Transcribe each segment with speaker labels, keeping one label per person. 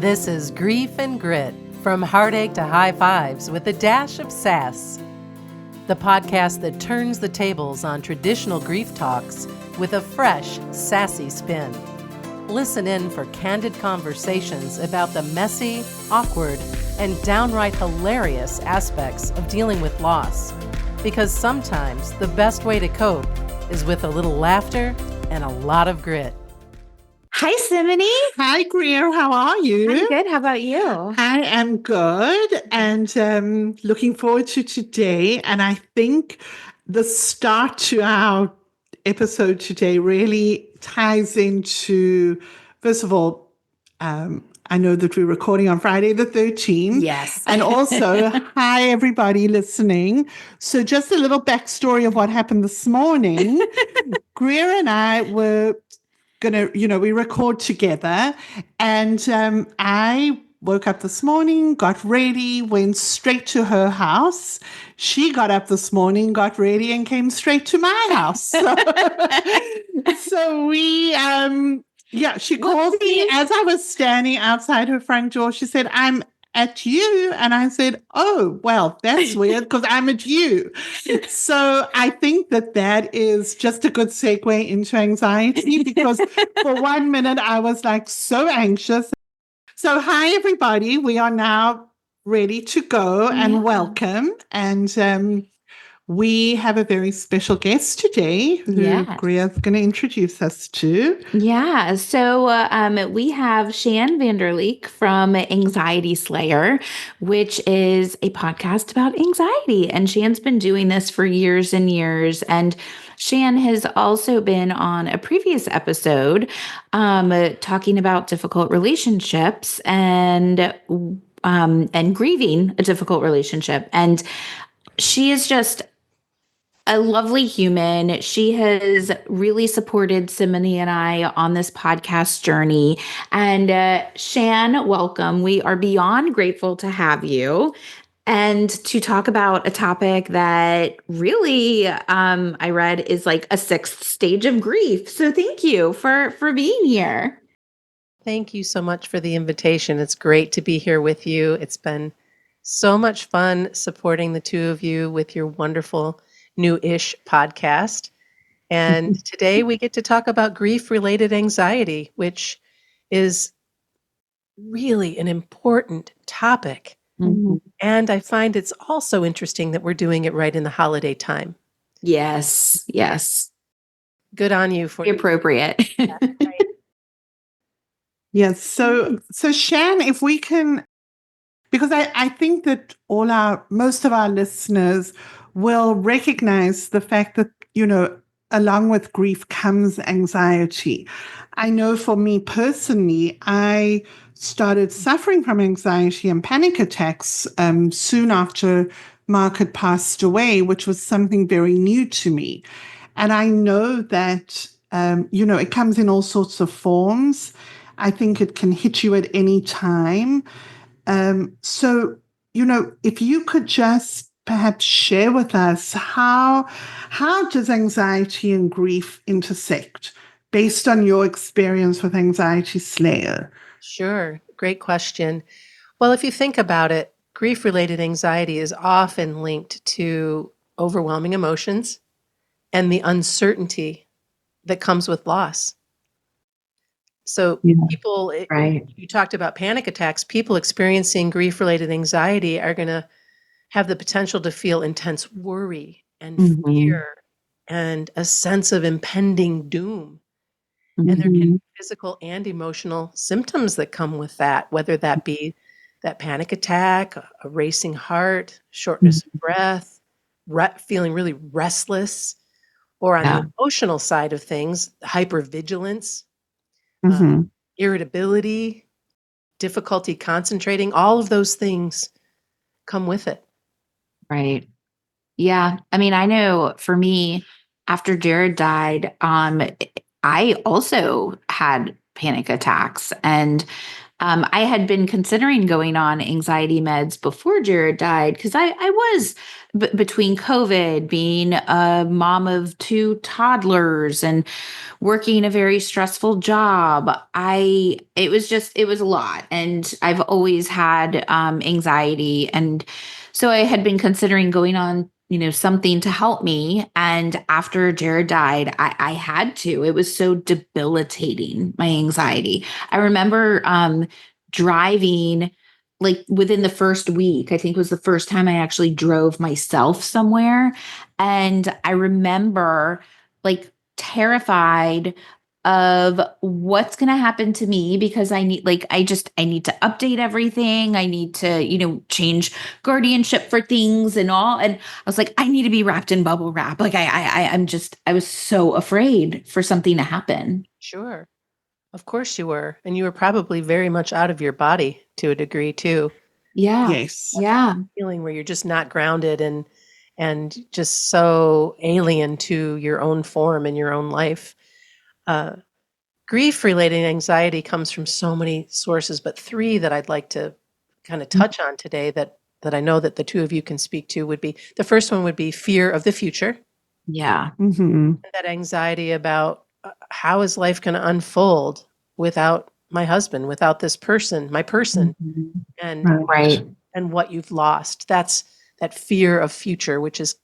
Speaker 1: This is Grief and Grit, from heartache to high fives with a dash of sass. The podcast that turns the tables on traditional grief talks with a fresh, sassy spin. Listen in for candid conversations about the messy, awkward, and downright hilarious aspects of dealing with loss. Because sometimes the best way to cope is with a little laughter and a lot of grit.
Speaker 2: Hi, Simonie.
Speaker 3: Hi, Greer. How are you?
Speaker 2: I'm good. How about you?
Speaker 3: I am good and looking forward to today. And I think the start to our episode today really ties into, first of all, I know that we're recording on Friday the 13th.
Speaker 2: Yes.
Speaker 3: And also, hi, everybody listening. So just a little backstory of what happened this morning. Greer and I were we record together, and I woke up this morning, got ready, went straight to her house. She got up this morning, got ready, and came straight to my house. So we, she called me as I was standing outside her front door. She said, "I'm at you." And I said, "Oh, well, that's weird because I'm at you." So I think that is just a good segue into anxiety, because for 1 minute I was like so anxious. So hi, everybody. We are now ready to go and welcome. And we have a very special guest today who Greer's going to introduce us to.
Speaker 2: Yeah. So we have Shann Vander Leek from Anxiety Slayer, which is a podcast about anxiety. And Shann's been doing this for years and years. And Shann has also been on a previous episode talking about difficult relationships and grieving a difficult relationship. And she is just a lovely human. She has really supported Simonie and I on this podcast journey. And Shann, welcome. We are beyond grateful to have you and to talk about a topic that really, I read, is like a sixth stage of grief. So thank you for being here.
Speaker 1: Thank you so much for the invitation. It's great to be here with you. It's been so much fun supporting the two of you with your wonderful new-ish podcast. And today we get to talk about grief-related anxiety, which is really an important topic.
Speaker 2: Mm-hmm.
Speaker 1: And I find it's also interesting that we're doing it right in the holiday time.
Speaker 2: Yes.
Speaker 1: Good on you for
Speaker 2: appropriate.
Speaker 3: Yes. So Shann, if we can, because I think that most of our listeners will recognize the fact that, along with grief comes anxiety. I know for me personally, I started suffering from anxiety and panic attacks soon after Mark had passed away, which was something very new to me. And I know that, it comes in all sorts of forms. I think it can hit you at any time. So, if you could just perhaps share with us how does anxiety and grief intersect based on your experience with Anxiety Slayer?
Speaker 1: Sure. Great question. Well, if you think about it, grief-related anxiety is often linked to overwhelming emotions and the uncertainty that comes with loss. So people, you talked about panic attacks, people experiencing grief-related anxiety are going to have the potential to feel intense worry and fear and a sense of impending doom. And there can be physical and emotional symptoms that come with that, whether that be that panic attack, a racing heart, shortness of breath, feeling really restless, or on the emotional side of things, hypervigilance, irritability, difficulty concentrating. All of those things come with it.
Speaker 2: Right. Yeah. I mean, I know for me, after Jared died, I also had panic attacks, and I had been considering going on anxiety meds before Jared died because I was between COVID, being a mom of two toddlers, and working a very stressful job. It was a lot, and I've always had anxiety, and so I had been considering going on, something to help me. And after Jared died, I had to. It was so debilitating, my anxiety. I remember driving, like within the first week, I think was the first time I actually drove myself somewhere. And I remember like terrified of what's going to happen to me because I need to update everything. I need to, change guardianship for things and all. And I was like, I need to be wrapped in bubble wrap. Like I was so afraid for something to happen.
Speaker 1: Sure. Of course you were. And you were probably very much out of your body to a degree too.
Speaker 2: Yeah.
Speaker 3: Yes.
Speaker 2: Yeah.
Speaker 1: Feeling where you're just not grounded and just so alien to your own form and your own life. Grief-related anxiety comes from so many sources, but three that I'd like to kind of touch on today that I know that the two of you can speak to would be, the first one would be fear of the future.
Speaker 2: Yeah.
Speaker 3: Mm-hmm.
Speaker 1: That anxiety about how is life going to unfold without my husband, without this person, my person, and
Speaker 2: Right.
Speaker 1: and what you've lost. That's that fear of future, which is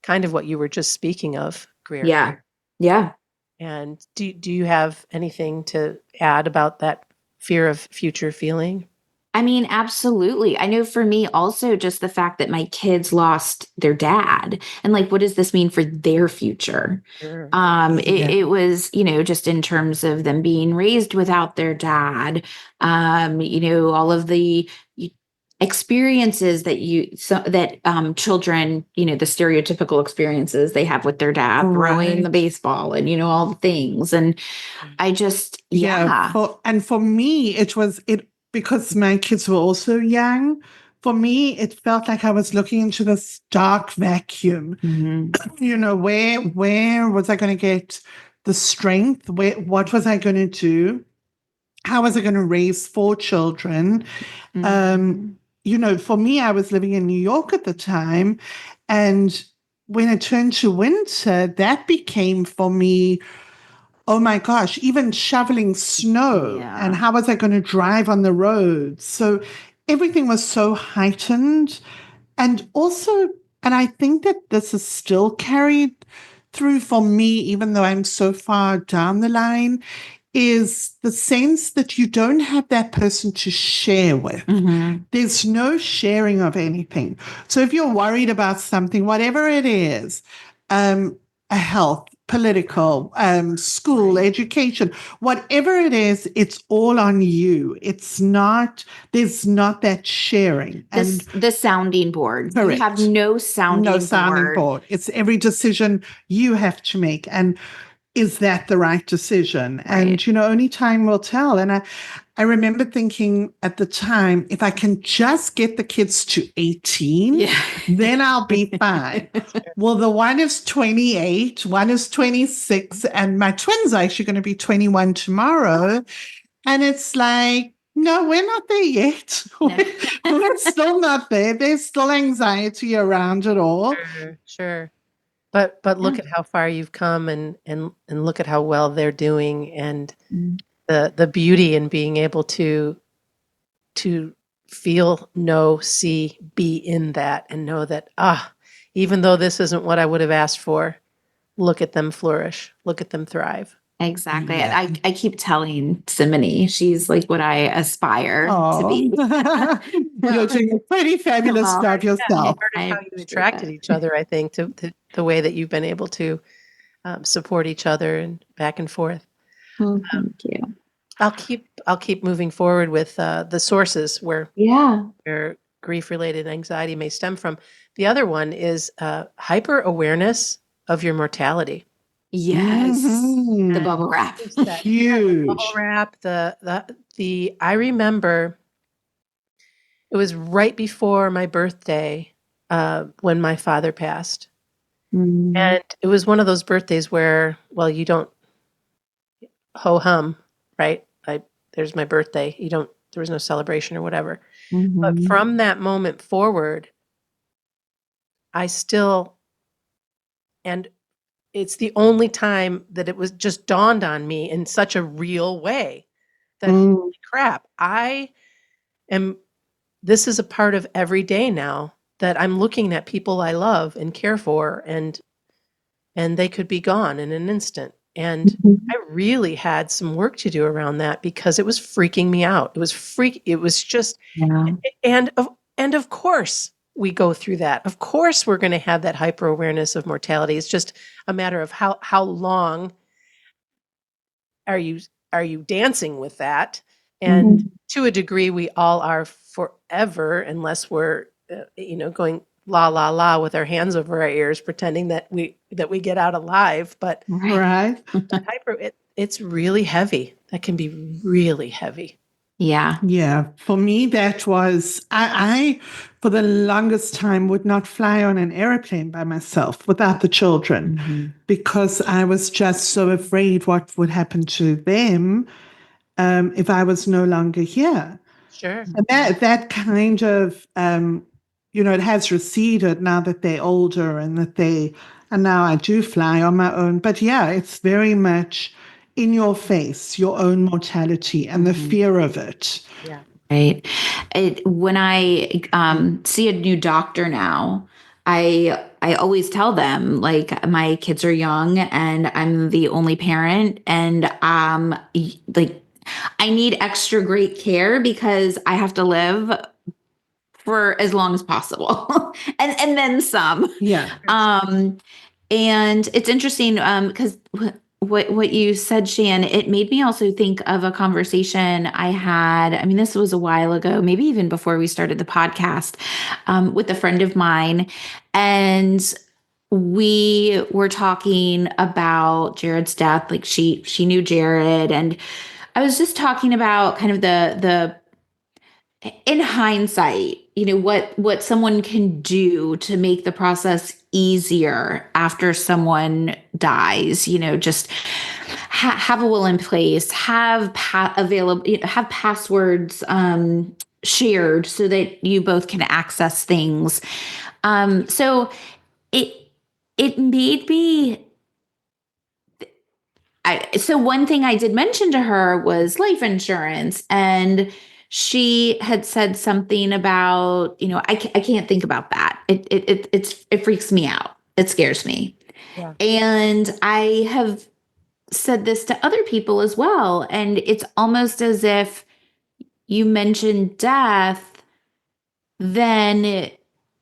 Speaker 1: kind of what you were just speaking of, Greer.
Speaker 2: Yeah. Yeah.
Speaker 1: And do you have anything to add about that fear of future feeling?
Speaker 2: I mean, absolutely. I know for me also just the fact that my kids lost their dad and like what does this mean for their future?
Speaker 1: Sure.
Speaker 2: It was, just in terms of them being raised without their dad, all of the experiences that children, the stereotypical experiences they have with their dad throwing the
Speaker 3: Right.
Speaker 2: baseball and all the things. And I just
Speaker 3: Yeah. For me, it because my kids were also young. For me, it felt like I was looking into this dark vacuum.
Speaker 2: Mhm.
Speaker 3: Where was I going to get the strength? What was I going to do? How was I going to raise four children?
Speaker 2: Mhm.
Speaker 3: For me, I was living in New York at the time, and when it turned to winter, that became for me, oh my gosh, even shoveling snow.
Speaker 2: Yeah.
Speaker 3: And how was I going to drive on the road? So everything was so heightened. And also, and I think that this is still carried through for me, even though I'm so far down the line, is the sense that you don't have that person to share with.
Speaker 2: Mhm.
Speaker 3: There's no sharing of anything. So if you're worried about something, whatever it is, a health, political, school, education, whatever it is, it's all on you. There's not that sharing. And
Speaker 2: The sounding board.
Speaker 3: correct.
Speaker 2: You have no sounding
Speaker 3: board. It's every decision you have to make. And is that the right decision?
Speaker 2: Right.
Speaker 3: And, only time will tell. And I remember thinking at the time, if I can just get the kids to 18,
Speaker 2: Yeah.
Speaker 3: then I'll be fine. Well, the one is 28, one is 26, and my twins are actually going to be 21 tomorrow. And it's like, no, we're not there yet. We're still not there. There's still anxiety around it all.
Speaker 1: Sure. But look at how far you've come and look at how well they're doing and the beauty in being able to feel, know, see, be in that and know that even though this isn't what I would have asked for, look at them flourish, look at them thrive.
Speaker 2: Exactly.
Speaker 3: Yeah.
Speaker 2: I keep telling Simonie, she's like what I aspire to be.
Speaker 3: You're doing a pretty fabulous
Speaker 2: Well,
Speaker 3: job yourself.
Speaker 1: Part of
Speaker 2: I
Speaker 1: how you
Speaker 2: appreciate
Speaker 1: attracted
Speaker 2: that.
Speaker 1: each other, I think, to the way that you've been able to support each other and back and forth.
Speaker 2: Oh, thank you.
Speaker 1: I'll keep moving forward with the sources where
Speaker 2: Yeah.
Speaker 1: grief-related anxiety may stem from. The other one is hyper awareness of your mortality.
Speaker 2: Yes.
Speaker 3: Mhm.
Speaker 2: The bubble wrap.
Speaker 3: Huge.
Speaker 1: Bubble wrap. I remember it was right before my birthday when my father passed, and it was one of those birthdays where, you don't ho hum, right? There's my birthday. You don't there was no celebration or whatever. But
Speaker 3: Mhm.
Speaker 1: from that moment forward, I still, and it's the only time that it was just dawned on me in such a real way that
Speaker 3: Mm.
Speaker 1: holy crap, this is a part of every day now, that I'm looking at people I love and care for, and they could be gone in an instant. And
Speaker 3: Mhm.
Speaker 1: I really had some work to do around that because it was freaking me out. It was just,
Speaker 2: Yeah.
Speaker 1: and of course we go through that. Of course we're going to have that hyper awareness of mortality. It's just a matter of how long are you dancing with that? And
Speaker 3: Mhm.
Speaker 1: to a degree, we all are forever, unless we're going la la la with our hands over our ears, pretending that we get out alive. But
Speaker 2: Right.
Speaker 3: Right.
Speaker 1: it's really heavy. That can be really heavy.
Speaker 2: Yeah.
Speaker 3: Yeah, for me, that was, I, for the longest time, would not fly on an airplane by myself without the children
Speaker 2: Mhm.
Speaker 3: because I was just so afraid what would happen to them if I was no longer here.
Speaker 1: Sure.
Speaker 3: And that kind of, it has receded now that they're older and now I do fly on my own. But yeah, it's very much in your face, your own mortality and the
Speaker 2: Mhm.
Speaker 3: fear of it.
Speaker 1: Yeah.
Speaker 2: Right. When I see a new doctor now, I always tell them like my kids are young and I'm the only parent, and like I need extra great care because I have to live for as long as possible and then some.
Speaker 3: Yeah.
Speaker 2: Um, and it's interesting because what you said, Shan, it made me also think of a conversation I had. I mean, this was a while ago, maybe even before we started the podcast, with a friend of mine, and we were talking about Jared's death. Like she knew Jared, and I was just talking about kind of the in hindsight, what someone can do to make the process easier after someone dies, just have a will in place, have available, have passwords shared so that you both can access things. So it it made me so one thing I did mention to her was life insurance, and she had said something about, I can't think about that. It freaks me out. It scares me.
Speaker 1: Yeah.
Speaker 2: And I have said this to other people as well. And it's almost as if you mention death, then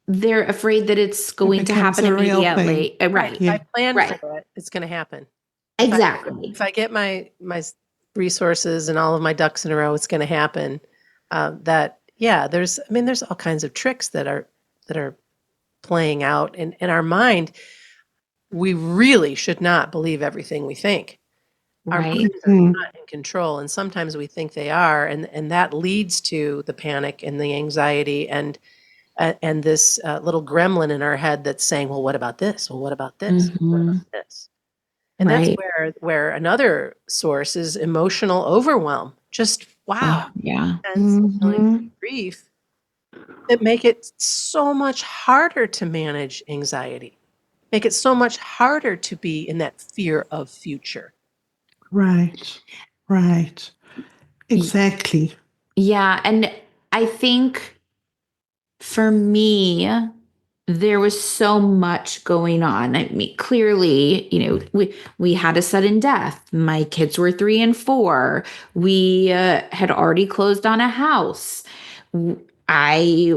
Speaker 2: they're afraid that it's
Speaker 3: It
Speaker 2: going to
Speaker 3: becomes
Speaker 2: happen
Speaker 3: a real thing.
Speaker 2: immediately.
Speaker 1: Right.
Speaker 2: Right.
Speaker 1: If
Speaker 3: Yeah.
Speaker 1: I plan
Speaker 2: Right.
Speaker 1: for it, it's going to happen. If I
Speaker 2: Exactly.
Speaker 1: if I get my resources and all of my ducks in a row, it's going to happen. There's all kinds of tricks that are playing out in our mind. We really should not believe everything we think. Our
Speaker 2: Right.
Speaker 1: minds are
Speaker 3: Mhm.
Speaker 1: not in control, and sometimes we think they are, and that leads to the panic and the anxiety and this little gremlin in our head that's saying, "Well, what about this? Well, what about this? What about
Speaker 2: Mhm.
Speaker 1: this?" And that's
Speaker 2: Right.
Speaker 1: where another source is emotional overwhelm. Just wow,
Speaker 2: Oh, yeah.
Speaker 1: intense feelings of
Speaker 3: Mhm.
Speaker 1: grief that make it so much harder to manage anxiety, make it so much harder to be in that fear of future.
Speaker 3: Right. Right.
Speaker 2: Y-
Speaker 3: Exactly.
Speaker 2: Yeah. And I think for me, there was so much going on. I mean, clearly, we had a sudden death. My kids were 3 and 4. We had already closed on a house. I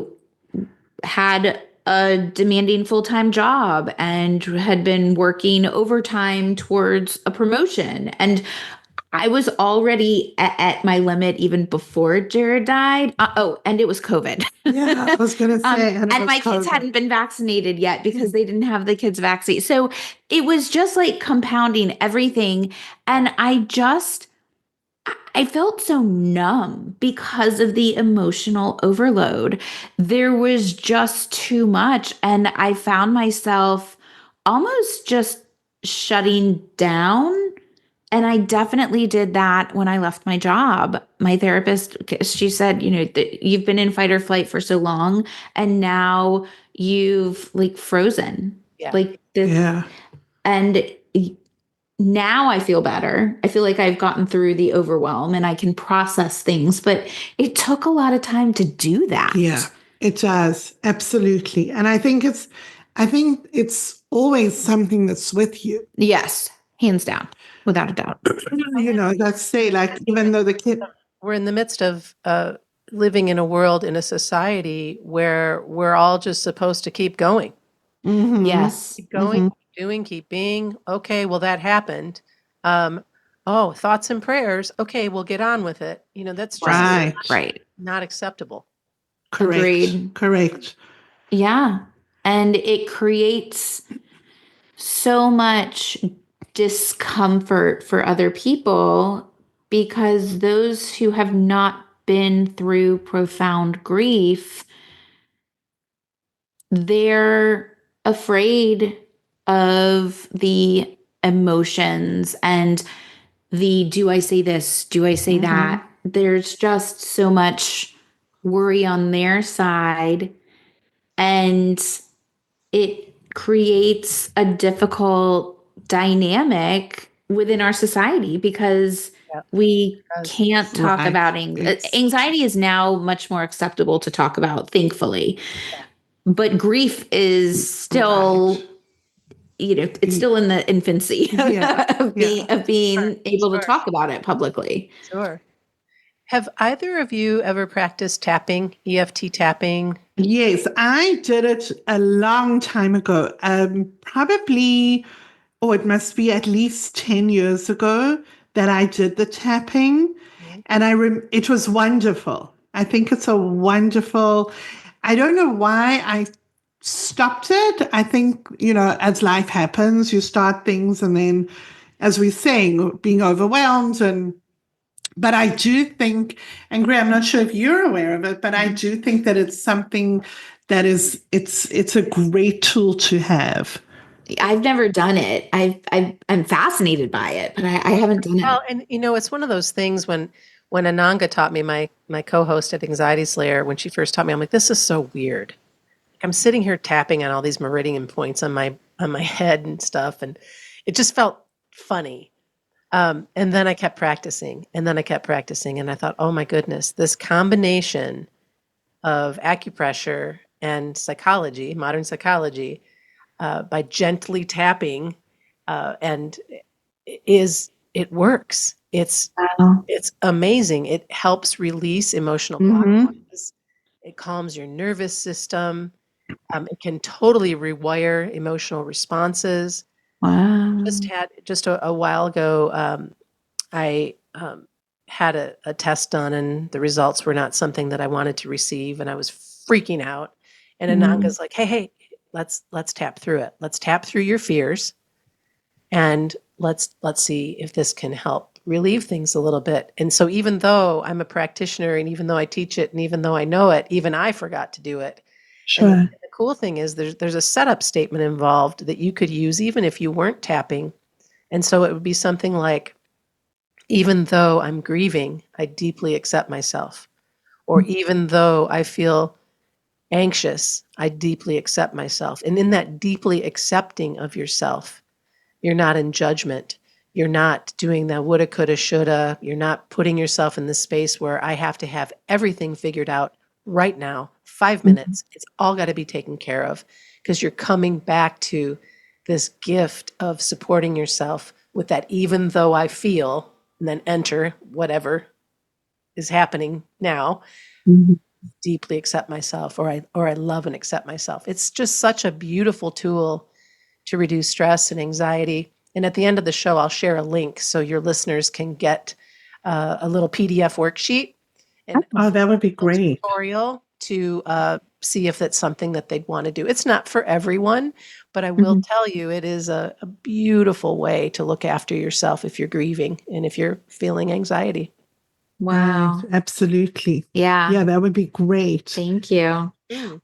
Speaker 2: had a demanding full-time job and had been working overtime towards a promotion. And I was already at my limit even before Jared died. And it was COVID.
Speaker 3: Yeah, I was going to say, and it
Speaker 2: And
Speaker 3: was
Speaker 2: my kids
Speaker 3: COVID.
Speaker 2: hadn't been vaccinated yet because they didn't have the kids' vaccine. So it was just like compounding everything. And I felt so numb because of the emotional overload. There was just too much. And I found myself almost just shutting down And I definitely did that when I left my job. My therapist, she said, you've been in fight or flight for so long, and now you've like frozen.
Speaker 1: Yeah.
Speaker 2: Like this,
Speaker 3: Yeah.
Speaker 2: and now I feel better. I feel like I've gotten through the overwhelm and I can process things, but it took a lot of time to do that.
Speaker 3: Yeah, it does. Absolutely. And I think it's always something that's with you.
Speaker 2: Yes, hands down, without a doubt.
Speaker 3: Let's say, like, even though the kid.
Speaker 1: We're in the midst of living in a world, in a society where we're all just supposed to keep going.
Speaker 3: Mhm.
Speaker 2: Yes.
Speaker 1: Keep going, keep doing, keep being. Okay, well, that happened. Oh, thoughts and prayers. Okay, we'll get on with it. That's just
Speaker 3: Right.
Speaker 2: Right.
Speaker 1: not acceptable.
Speaker 3: Correct.
Speaker 2: Agreed.
Speaker 3: Correct.
Speaker 2: Yeah. And it creates so much discomfort for other people because those who have not been through profound grief, they're afraid of the emotions and the do I say this? Do I say that? There's just so much worry on their side. And it creates a difficult dynamic within our society because
Speaker 1: Yeah.
Speaker 2: we
Speaker 1: Because-
Speaker 2: can't talk
Speaker 3: Right.
Speaker 2: about
Speaker 3: It's-
Speaker 2: anxiety is now much more acceptable to talk about, thankfully. But grief is still, it's still in the infancy
Speaker 3: Yeah,
Speaker 2: of being able to
Speaker 1: Sure.
Speaker 2: talk about it publicly.
Speaker 1: Sure. Have either of you ever practiced tapping, EFT tapping?
Speaker 3: Yes, I did it a long time ago. Probably, it must be at least 10 years ago that I did the tapping. And it was wonderful. I think it's a wonderful, I don't know why I stopped it. I think, as life happens, you start things and then, as we're saying, being overwhelmed but I do think, and Greer, I'm not sure if you're aware of it, but I do think that it's something that it's a great tool to have.
Speaker 2: I've never done it. I'm fascinated by it, but I haven't done it.
Speaker 1: Well, and it's one of those things when Ananga taught me, my co-host at Anxiety Slayer, when she first taught me, I'm like, this is so weird. I'm sitting here tapping on all these meridian points on my head and stuff, and it just felt funny. And then I kept practicing, and I thought, oh my goodness, this combination of acupressure and psychology, modern psychology, by gently tapping, and it works. It's amazing. It helps release emotional blockages. It calms your nervous system. It can totally rewire emotional responses.
Speaker 2: Wow.
Speaker 1: Just a while ago, I had a test done, and the results were not something that I wanted to receive, and I was freaking out. And Ananga's like, "Hey, let's tap through it. Let's tap through your fears, and let's see if this can help relieve things a little bit." And so, even though I'm a practitioner, and even though I teach it, and even though I know it, even I forgot to do it. And the cool thing is, there's a setup statement involved that you could use even if you weren't tapping. And so it would be something like, even though I'm grieving, I deeply accept myself. Or even though I feel anxious, I deeply accept myself. And in that deeply accepting of yourself, you're not in judgment. You're not doing the woulda, coulda, shoulda. You're not putting yourself in this space where I have to have everything figured out right now, 5 minutes. It's all got to be taken care of, because you're coming back to this gift of supporting yourself with that, even though I feel, and then enter whatever is happening now, deeply accept myself, or I love and accept myself. It's just such a beautiful tool to reduce stress and anxiety. And at the end of the show, I'll share a link so your listeners can get a little PDF worksheet and
Speaker 3: Oh, that would be
Speaker 1: a
Speaker 3: great.
Speaker 1: tutorial to see if that's something that they'd want to do. It's not for everyone, but I will tell you, it is a beautiful way to look after yourself if you're grieving and if you're feeling anxiety.
Speaker 2: Wow.
Speaker 3: Right, absolutely.
Speaker 2: Yeah.
Speaker 3: Yeah, that would be great.
Speaker 2: Thank you.
Speaker 1: Mm.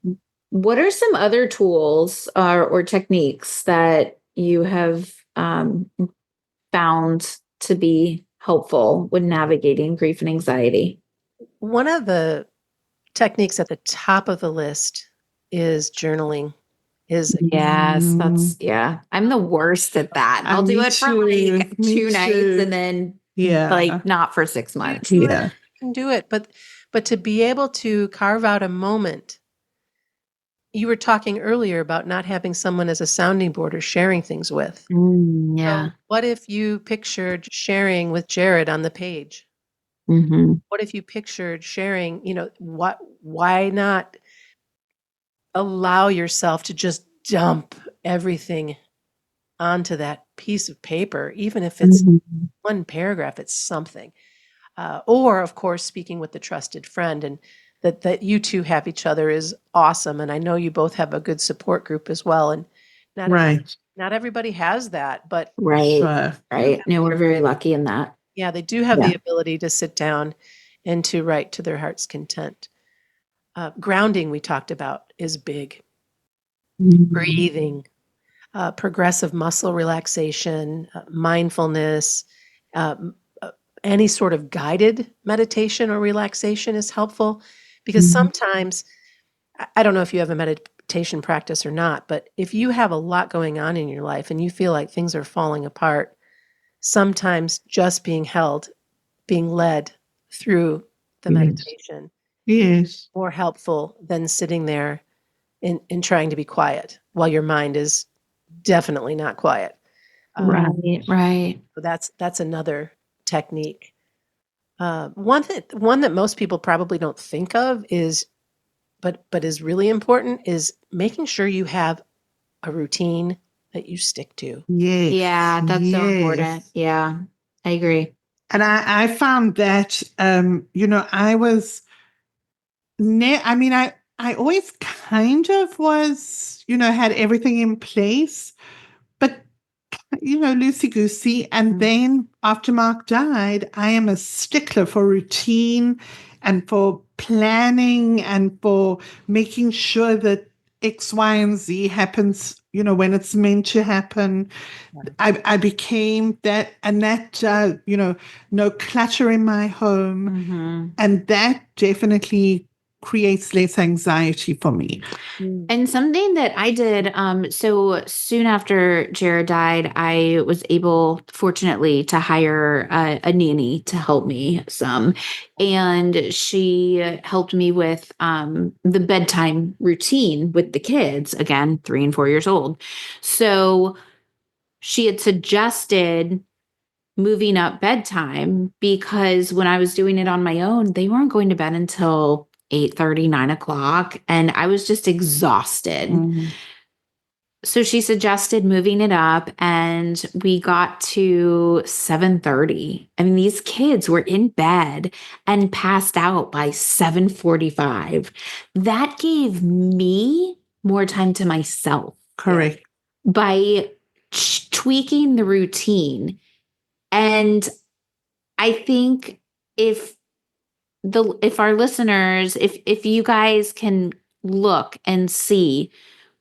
Speaker 2: What are some other tools or techniques that you have found to be helpful when navigating grief and anxiety?
Speaker 1: One of the techniques at the top of the list is journaling.
Speaker 2: Yes, I'm the worst at that. I'll do
Speaker 3: Me
Speaker 2: it for
Speaker 3: too.
Speaker 2: like
Speaker 3: Me
Speaker 2: 2 nights
Speaker 3: too.
Speaker 2: and then
Speaker 3: Yeah.
Speaker 2: like not for 6 months.
Speaker 1: You
Speaker 3: Yeah.
Speaker 1: can do it, but to be able to carve out a moment. You were talking earlier about not having someone as a sounding board or sharing things with.
Speaker 2: Yeah.
Speaker 1: So what if you pictured sharing with Jared on the page?
Speaker 2: Mm-hmm.
Speaker 1: What if you pictured sharing, why not allow yourself to just dump everything onto that piece of paper, even if it's one paragraph, it's something. Or, of course, speaking with the trusted friend, and that you two have each other is awesome. And I know you both have a good support group as well. And not
Speaker 3: Right.
Speaker 1: not everybody has that, but
Speaker 2: Right.
Speaker 3: Sure.
Speaker 2: Right. No, we're very lucky in that.
Speaker 1: yeah, they do have
Speaker 2: Yeah.
Speaker 1: the ability to sit down and to write to their heart's content. Grounding, we talked about, is big. Breathing, progressive muscle relaxation, mindfulness, any sort of guided meditation or relaxation is helpful, because sometimes, I don't know if you have a meditation practice or not, but if you have a lot going on in your life and you feel like things are falling apart, sometimes just being held, being led through the
Speaker 3: Yes.
Speaker 1: meditation,
Speaker 3: Yes.
Speaker 1: more helpful than sitting there and trying to be quiet while your mind is definitely not quiet.
Speaker 2: Right. Right.
Speaker 1: So that's another technique. One that most people probably don't think of is, but is really important, is making sure you have a routine that you stick to.
Speaker 3: Yes.
Speaker 2: Yeah, that's so important.
Speaker 3: Yes.
Speaker 2: Yeah, I agree.
Speaker 3: And I found that, I was, I always kind of was, had everything in place, but, loosey goosey. And then after Mark died, I am a stickler for routine and for planning and for making sure that X, Y, and Z happens, when it's meant to happen. I became that, and that, no clutter in my home. And that definitely creates less anxiety for me.
Speaker 2: And something that I did, so soon after Jared died, I was able, fortunately, to hire a nanny to help me some. And she helped me with the bedtime routine with the kids, again, 3 and 4 years old. So she had suggested moving up bedtime because when I was doing it on my own, they weren't going to bed until 8:30, 9 o'clock, and I was just exhausted. So she suggested moving it up, and we got to 7:30. I mean, these kids were in bed and passed out by 7:45. That gave me more time to myself
Speaker 3: Correct.
Speaker 2: by tweaking the routine. And I think if if our listeners, if you guys can look and see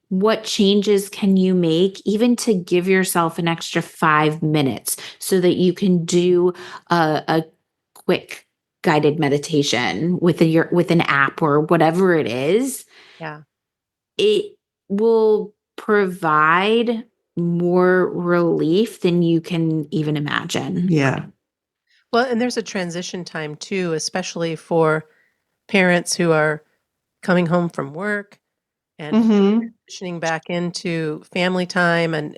Speaker 2: what changes can you make, even to give yourself an extra 5 minutes so that you can do a quick guided meditation with an app or whatever it is,
Speaker 1: Yeah.
Speaker 2: it will provide more relief than you can even imagine.
Speaker 3: Yeah.
Speaker 1: Well, and there's a transition time too, especially for parents who are coming home from work and transitioning back into family time. And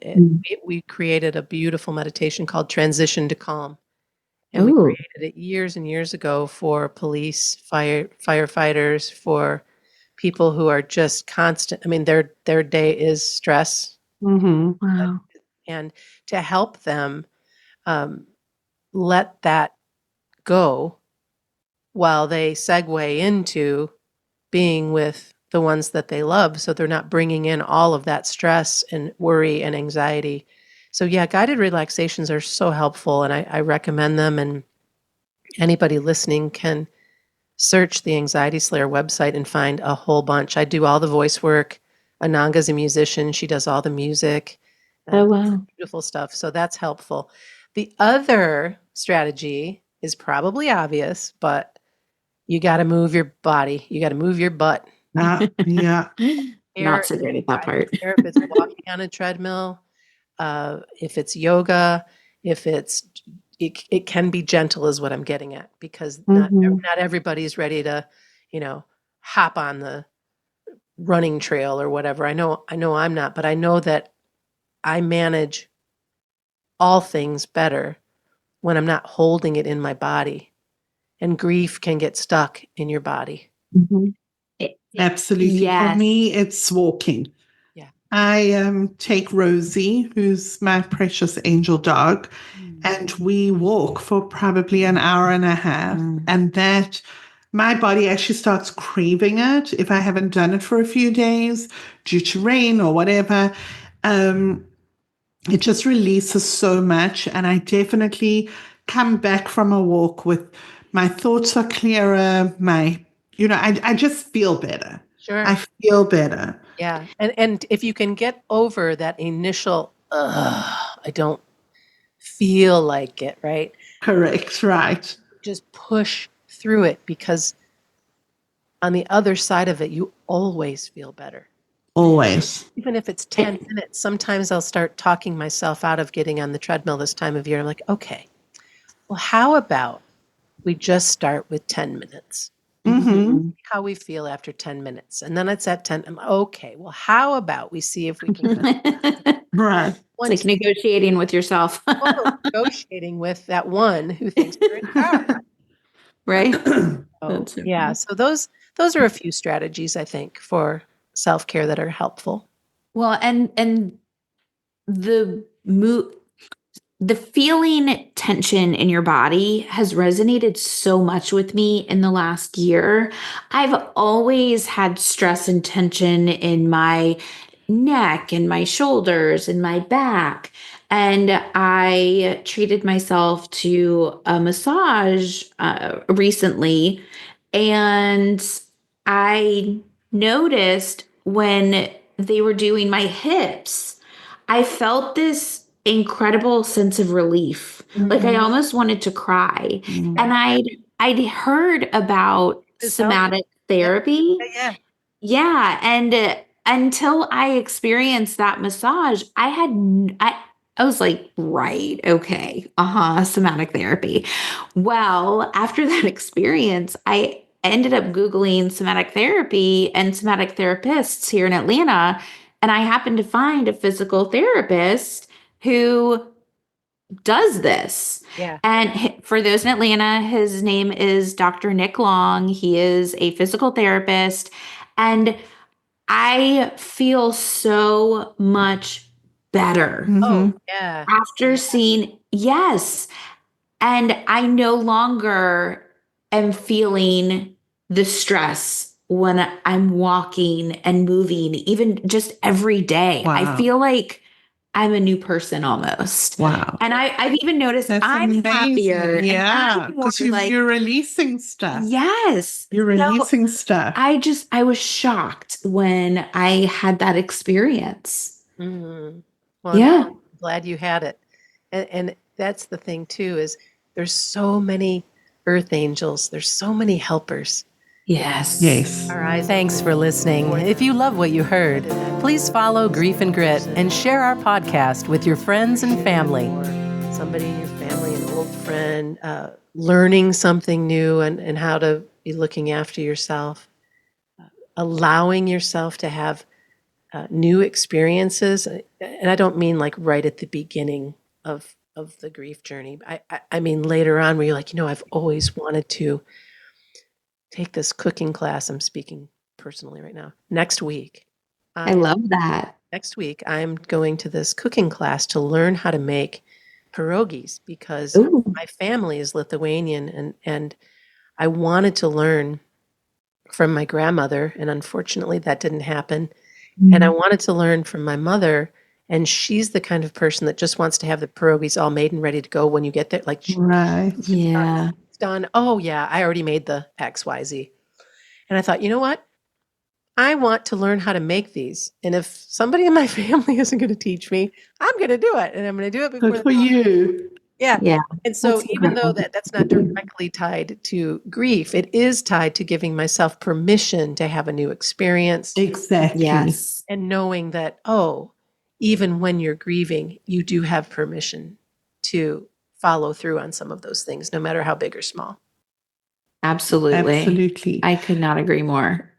Speaker 1: we created a beautiful meditation called Transition to Calm. And we
Speaker 2: Oh,
Speaker 1: created it years and years ago for police, firefighters, for people who are just constant. I mean, their day is stress,
Speaker 2: wow.
Speaker 1: and to help them um, let that go while they segue into being with the ones that they love, so they're not bringing in all of that stress and worry and anxiety. So yeah, guided relaxations are so helpful, and I recommend them. And anybody listening can search the Anxiety Slayer website and find a whole bunch. I do all the voice work. Ananga's a musician. She does all the music.
Speaker 2: Oh,
Speaker 1: It's
Speaker 2: wow.
Speaker 1: beautiful stuff. So that's helpful. The other strategy is probably obvious, but you got to move your body. You got to move your butt.
Speaker 3: Yeah.
Speaker 2: Not so great at that
Speaker 1: I
Speaker 2: part.
Speaker 1: don't care if it's walking on a treadmill, if it's yoga, if it can be gentle is what I'm getting at, because not everybody's ready to, hop on the running trail or whatever. I know I'm not, but I know that I manage all things better when I'm not holding it in my body. And grief can get stuck in your body.
Speaker 3: Absolutely. For
Speaker 2: Yes.
Speaker 3: me, it's walking.
Speaker 1: Yeah.
Speaker 3: I take Rosie, who's my precious angel dog, and we walk for probably an hour and a half. And that my body actually starts craving it if I haven't done it for a few days due to rain or whatever. It just releases so much. And I definitely come back from a walk with my thoughts are clearer. I just feel better.
Speaker 1: Sure.
Speaker 3: I feel better.
Speaker 1: Yeah. And if you can get over that initial, I don't feel like it, right?
Speaker 3: Correct. Right.
Speaker 1: Just push through it, because on the other side of it, you always feel better.
Speaker 3: Always.
Speaker 1: Even if it's 10 minutes, sometimes I'll start talking myself out of getting on the treadmill this time of year. I'm like, okay, well, how about we just start with 10 minutes? How we feel after 10 minutes. And then it's at 10. I'm okay, well, how about we see if we can
Speaker 3: Right.
Speaker 2: It's like negotiating with yourself.
Speaker 1: negotiating with that one who thinks you're in charge.
Speaker 2: Right?
Speaker 1: Oh, yeah. So those are a few strategies, I think, for self-care that are helpful.
Speaker 2: Well, and the the feeling tension in your body has resonated so much with me in the last year. I've always had stress and tension in my neck and my shoulders and my back. And I treated myself to a massage recently. And I noticed when they were doing my hips, I felt this incredible sense of relief. Like I almost wanted to cry. And I'd heard about somatic therapy.
Speaker 1: Yeah.
Speaker 2: Yeah, and until I experienced that massage, I was like, right, okay, somatic therapy. Well, after that experience, I ended up Googling somatic therapy and somatic therapists here in Atlanta, and I happened to find a physical therapist who does this.
Speaker 1: Yeah.
Speaker 2: And for those in Atlanta, his name is Dr. Nick Long. He is a physical therapist. And I feel so much better
Speaker 1: Oh, yeah.
Speaker 2: after seeing, yes. And I no longer am feeling the stress when I'm walking and moving, even just every day.
Speaker 3: Wow.
Speaker 2: I feel like I'm a new person almost.
Speaker 3: Wow.
Speaker 2: And I've even noticed
Speaker 3: That's
Speaker 2: I'm
Speaker 3: amazing.
Speaker 2: happier.
Speaker 3: Yeah. Because you're releasing stuff.
Speaker 2: Yes.
Speaker 3: You're releasing stuff.
Speaker 2: I was shocked when I had that experience.
Speaker 1: Mm-hmm. Well,
Speaker 2: Yeah.
Speaker 1: I'm glad you had it. And that's the thing too, is there's so many earth angels. There's so many helpers.
Speaker 2: Yes.
Speaker 3: Yes.
Speaker 1: All right.
Speaker 4: Thanks for listening. If you love what you heard, please follow Grief and Grit and share our podcast with your friends and family.
Speaker 1: Somebody in your family, an old friend, learning something new and how to be looking after yourself, allowing yourself to have new experiences. And I don't mean like right at the beginning of the grief journey. I mean later on where you're like, I've always wanted to take this cooking class. I'm speaking personally right now. Next week.
Speaker 2: I love that.
Speaker 1: Next week, I'm going to this cooking class to learn how to make pierogies, because
Speaker 2: Ooh.
Speaker 1: my family is Lithuanian and I wanted to learn from my grandmother, and unfortunately that didn't happen. And I wanted to learn from my mother, and she's the kind of person that just wants to have the pierogies all made and ready to go when you get there. Like,
Speaker 3: Right.
Speaker 2: Yeah.
Speaker 1: it's done. Oh yeah, I already made the XYZ. And I thought, you know what? I want to learn how to make these. And if somebody in my family isn't going to teach me, I'm going to do it. And I'm going to do it before
Speaker 3: Good for you.
Speaker 1: Yeah.
Speaker 2: Yeah.
Speaker 1: And so
Speaker 2: That's
Speaker 1: even though
Speaker 2: incredible.
Speaker 1: that's not directly tied to grief, it is tied to giving myself permission to have a new experience
Speaker 3: Exactly.
Speaker 2: Yes.
Speaker 1: and knowing that, oh, even when you're grieving, you do have permission to follow through on some of those things, no matter how big or small.
Speaker 2: Absolutely.
Speaker 3: Absolutely.
Speaker 2: I could not agree more.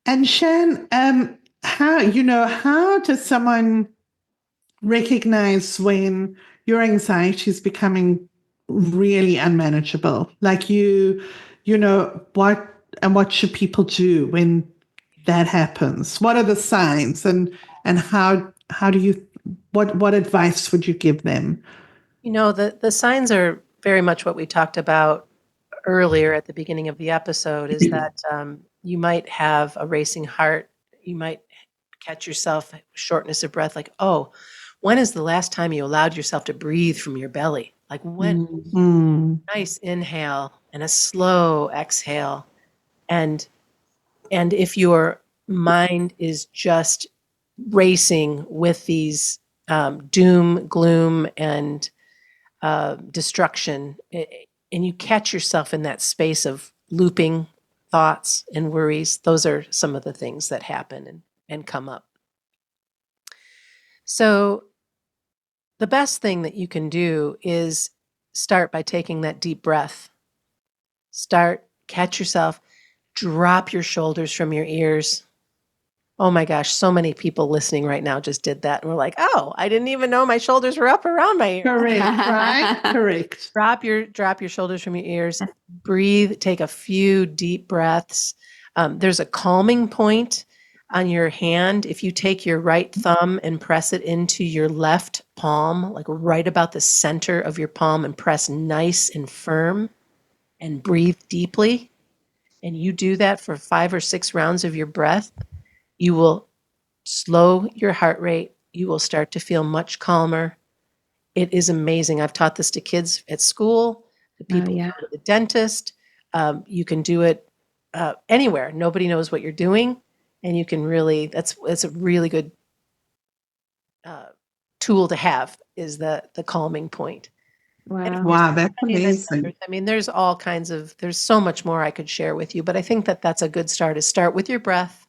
Speaker 3: And Shan, how does someone recognize when your anxiety is becoming really unmanageable? Like what should people do when that happens? What are the signs, and how do you what advice would you give them?
Speaker 1: The signs are very much what we talked about earlier at the beginning of the episode is that you might have a racing heart. You might catch yourself shortness of breath, like, oh, when is the last time you allowed yourself to breathe from your belly? Like when
Speaker 2: Mm.
Speaker 1: nice inhale and a slow exhale. And if your mind is just racing with these doom, gloom, and destruction, and you catch yourself in that space of looping thoughts and worries, those are some of the things that happen and come up. So the best thing that you can do is start by taking that deep breath. Catch yourself, drop your shoulders from your ears. Oh my gosh, so many people listening right now just did that and were like, oh, I didn't even know my shoulders were up around my ears.
Speaker 3: Correct, right? Correct.
Speaker 1: Drop your shoulders from your ears. Breathe. Take a few deep breaths. There's a calming point on your hand. If you take your right thumb and press it into your left palm, like right about the center of your palm, and press nice and firm, and breathe deeply, and you do that for 5 or 6 rounds of your breath, you will slow your heart rate. You will start to feel much calmer. It is amazing. I've taught this to kids at school, to people who
Speaker 2: yeah.
Speaker 1: go to the dentist. You can do it anywhere. Nobody knows what you're doing, and you can really. It's a really good tool to have. Is the calming point. And if
Speaker 2: Wow.
Speaker 1: there's
Speaker 3: Wow, that's
Speaker 1: any of this
Speaker 3: amazing.
Speaker 1: I mean, there's all kinds of. There's so much more I could share with you, but I think that that's a good start. Is start with your breath.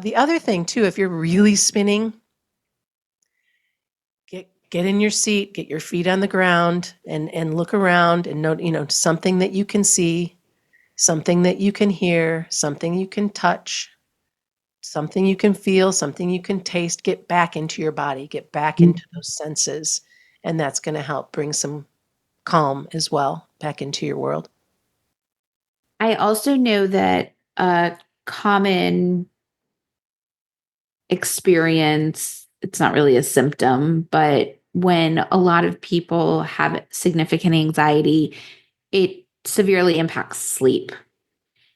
Speaker 1: The other thing too, if you're really spinning, get in your seat, get your feet on the ground, and look around and note, something that you can see, something that you can hear, something you can touch, something you can feel, something you can taste. Get back into your body, get back into those senses, and that's going to help bring some calm as well back into your world.
Speaker 2: I also know that a common experience, it's not really a symptom, but when a lot of people have significant anxiety, it severely impacts sleep.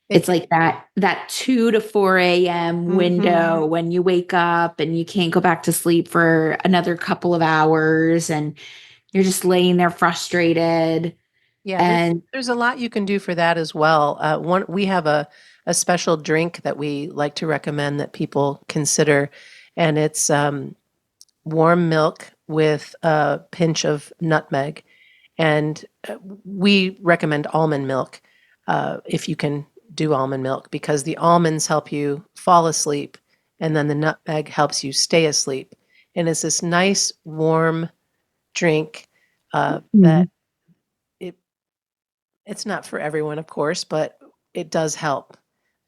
Speaker 2: It's like that 2 to 4 a.m. window when you wake up and you can't go back to sleep for another couple of hours and you're just laying there frustrated.
Speaker 1: Yeah,
Speaker 2: And
Speaker 1: there's a lot you can do for that as well. We have a special drink that we like to recommend that people consider, and it's warm milk with a pinch of nutmeg. And we recommend almond milk if you can do almond milk, because the almonds help you fall asleep, and then the nutmeg helps you stay asleep. And it's this nice warm drink that it's not for everyone, of course, but it does help.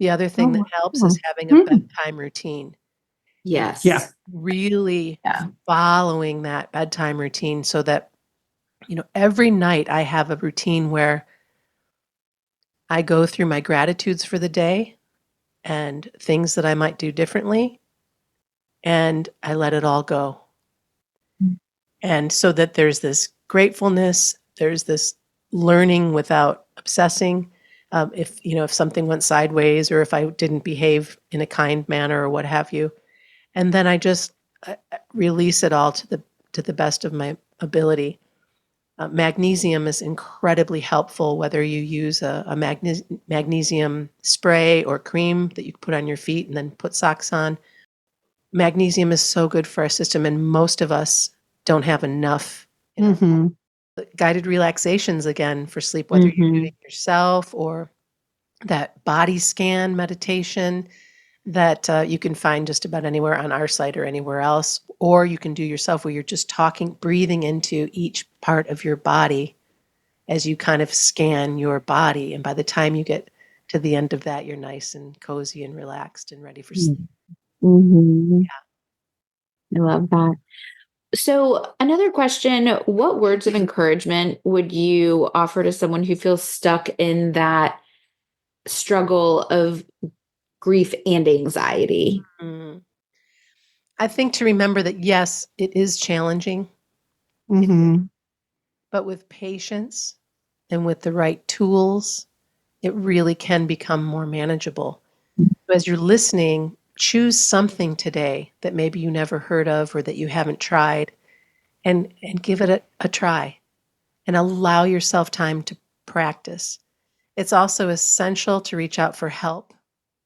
Speaker 1: The other thing that helps is having a bedtime routine.
Speaker 2: yes.
Speaker 3: Yeah.
Speaker 1: Really
Speaker 2: Yeah.
Speaker 1: following that bedtime routine so that, every night I have a routine where I go through my gratitudes for the day and things that I might do differently, and I let it all go. And so that there's this gratefulness, there's this learning without obsessing. If something went sideways or if I didn't behave in a kind manner or what have you, and then I just release it all to the best of my ability. Magnesium is incredibly helpful, whether you use a magnesium spray or cream that you put on your feet and then put socks on. Magnesium is so good for our system, and most of us don't have enough in our guided relaxations again for sleep, whether you're doing it yourself or that body scan meditation that you can find just about anywhere on our site or anywhere else, or you can do yourself where you're just breathing into each part of your body as you kind of scan your body. And by the time you get to the end of that, you're nice and cozy and relaxed and ready for sleep.
Speaker 2: Mm-hmm. I love that. So, another question, what words of encouragement would you offer to someone who feels stuck in that struggle of grief and anxiety?
Speaker 1: Mm. I think to remember that, yes, it is challenging,
Speaker 3: Mm-hmm.
Speaker 1: but with patience and with the right tools, it really can become more manageable. As you're listening, choose something today that maybe you never heard of or that you haven't tried, and give it a try and allow yourself time to practice. It's also essential to reach out for help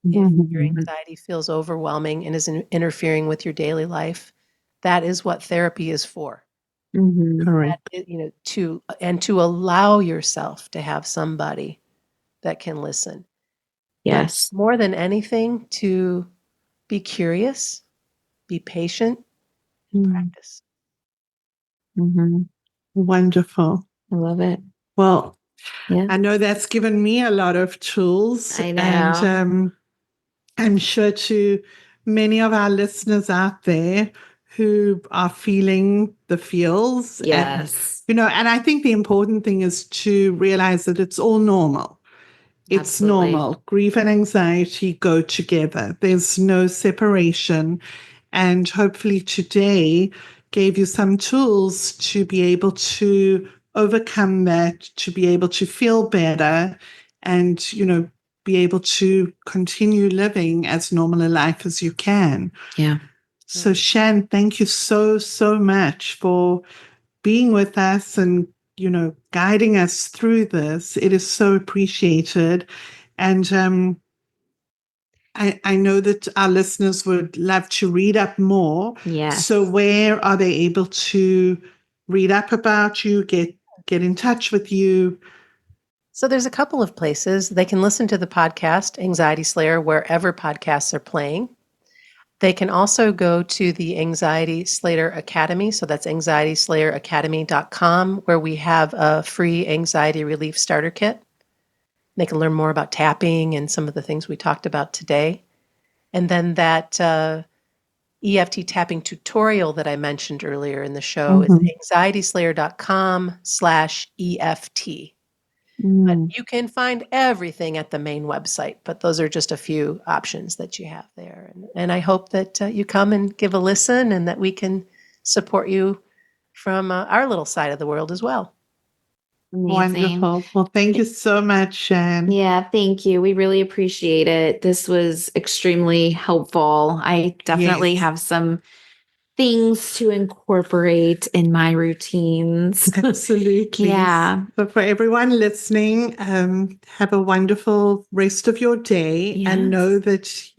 Speaker 1: if your anxiety feels overwhelming and is interfering with your daily life. That is what therapy is for.
Speaker 2: Mm-hmm.
Speaker 3: Correct.
Speaker 1: To allow yourself to have somebody that can listen. But
Speaker 2: Yes.
Speaker 1: more than anything, to be curious, be patient, and practice.
Speaker 2: Mm-hmm.
Speaker 3: Wonderful.
Speaker 2: I love it.
Speaker 3: Well,
Speaker 2: Yeah.
Speaker 3: I know that's given me a lot of tools,
Speaker 2: I know.
Speaker 3: and I'm sure to many of our listeners out there who are feeling the feels.
Speaker 2: Yes.
Speaker 3: And I think the important thing is to realize that it's all normal. It's
Speaker 2: Absolutely.
Speaker 3: normal. Grief and anxiety go together. There's no separation. And hopefully today gave you some tools to be able to overcome that, to be able to feel better and, be able to continue living as normal a life as you can.
Speaker 2: Yeah.
Speaker 3: So, Shann, thank you so, so much for being with us and, guiding us through this. It is so appreciated. And I know that our listeners would love to read up more.
Speaker 2: Yes.
Speaker 3: So where are they able to read up about you, get in touch with you?
Speaker 1: So there's a couple of places. They can listen to the podcast, Anxiety Slayer, wherever podcasts are playing. They can also go to the Anxiety Slayer Academy. So that's anxietyslayeracademy.com, where we have a free anxiety relief starter kit. They can learn more about tapping and some of the things we talked about today. And then that EFT tapping tutorial that I mentioned earlier in the show is anxietyslayer.com/EFT. But you can find everything at the main website, but those are just a few options that you have there. And I hope that you come and give a listen and that we can support you from our little side of the world as well.
Speaker 2: Amazing.
Speaker 3: Wonderful. Well, thank you so much, Shann.
Speaker 2: Yeah, thank you. We really appreciate it. This was extremely helpful. I definitely
Speaker 3: Yes.
Speaker 2: have some things to incorporate in my routines.
Speaker 3: Absolutely.
Speaker 2: Yeah.
Speaker 3: So for everyone listening, have a wonderful rest of your day and
Speaker 2: Yes.
Speaker 3: know that,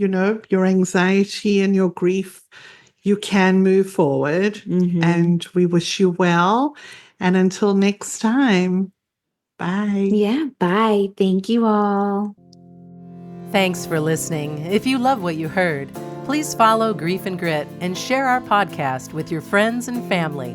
Speaker 3: your anxiety and your grief, you can move forward. And we wish you well. And until next time, bye.
Speaker 2: Yeah. Bye. Thank you all.
Speaker 4: Thanks for listening. If you love what you heard, please follow Grief and Grit and share our podcast with your friends and family.